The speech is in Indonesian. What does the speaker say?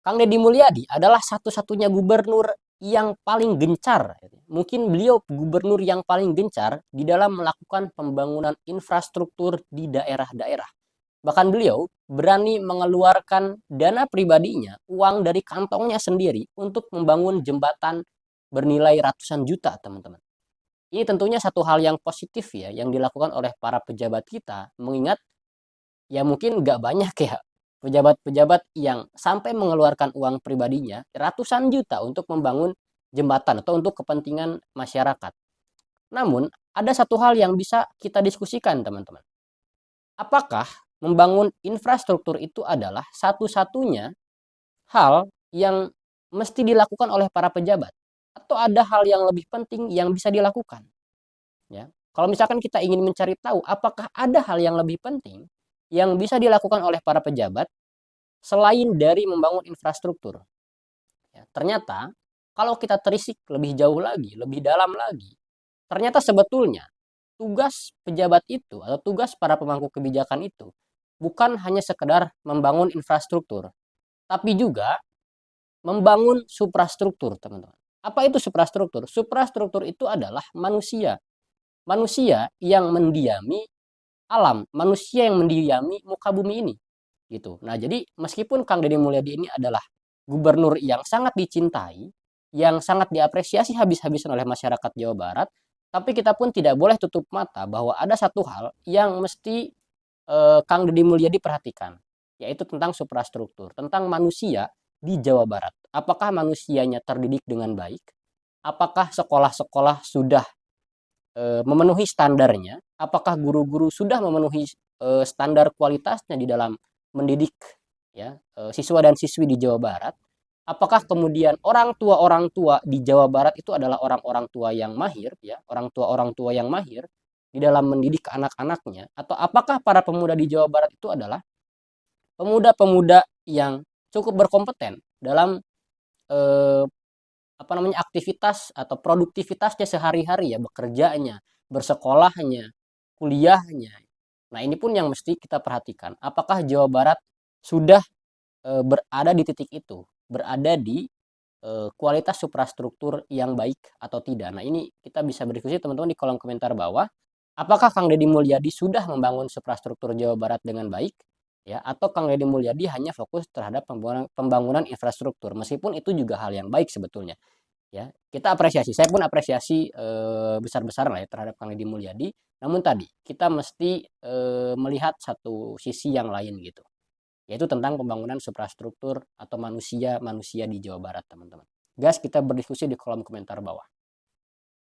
Kang Deddy Mulyadi adalah satu-satunya gubernur yang paling gencar. Mungkin beliau gubernur yang paling gencar di dalam melakukan pembangunan infrastruktur di daerah-daerah. Bahkan beliau berani mengeluarkan dana pribadinya, uang dari kantongnya sendiri untuk membangun jembatan bernilai ratusan juta, teman-teman. Ini tentunya satu hal yang positif ya, yang dilakukan oleh para pejabat kita, mengingat ya mungkin nggak banyak ya pejabat-pejabat yang sampai mengeluarkan uang pribadinya ratusan juta untuk membangun jembatan atau untuk kepentingan masyarakat. Namun, ada satu hal yang bisa kita diskusikan, teman-teman. Apakah membangun infrastruktur itu adalah satu-satunya hal yang mesti dilakukan oleh para pejabat? Atau ada hal yang lebih penting yang bisa dilakukan? Ya. Kalau misalkan kita ingin mencari tahu apakah ada hal yang lebih penting yang bisa dilakukan oleh para pejabat selain dari membangun infrastruktur. Ya, ternyata kalau kita terisik lebih jauh lagi, lebih dalam lagi, ternyata sebetulnya tugas pejabat itu atau tugas para pemangku kebijakan itu bukan hanya sekedar membangun infrastruktur, tapi juga membangun suprastruktur, teman-teman. Apa itu suprastruktur? Suprastruktur itu adalah manusia. Manusia yang mendiami alam, manusia yang mendiami muka bumi ini. Gitu. Nah, jadi meskipun Kang Deddy Mulyadi ini adalah gubernur yang sangat dicintai, yang sangat diapresiasi habis-habisan oleh masyarakat Jawa Barat, tapi kita pun tidak boleh tutup mata bahwa ada satu hal yang mesti Kang Deddy Mulyadi perhatikan, yaitu tentang suprastruktur, tentang manusia di Jawa Barat. Apakah manusianya terdidik dengan baik? Apakah sekolah-sekolah sudah memenuhi standarnya? Apakah guru-guru sudah memenuhi standar kualitasnya di dalam mendidik ya siswa dan siswi di Jawa Barat? Apakah kemudian orang tua di Jawa Barat itu adalah orang-orang tua yang mahir ya, orang tua yang mahir di dalam mendidik anak-anaknya, atau apakah para pemuda di Jawa Barat itu adalah pemuda-pemuda yang cukup berkompeten dalam eh, apa namanya aktivitas atau produktivitasnya sehari-hari ya, bekerjanya, bersekolahnya, kuliahnya. Nah, ini pun yang mesti kita perhatikan. Apakah Jawa Barat sudah berada di titik itu, berada di kualitas suprastruktur yang baik atau tidak. Nah, ini kita bisa berdiskusi teman-teman di kolom komentar bawah. Apakah Kang Deddy Mulyadi sudah membangun suprastruktur Jawa Barat dengan baik? Ya, atau Kang Deddy Mulyadi hanya fokus terhadap pembangunan infrastruktur, meskipun itu juga hal yang baik sebetulnya. Ya, kita apresiasi. Saya pun apresiasi besar-besaran lah ya terhadap Kang Deddy Mulyadi. Namun tadi kita mesti melihat satu sisi yang lain gitu, yaitu tentang pembangunan suprastruktur atau manusia-manusia di Jawa Barat, teman-teman. Gas, kita berdiskusi di kolom komentar bawah.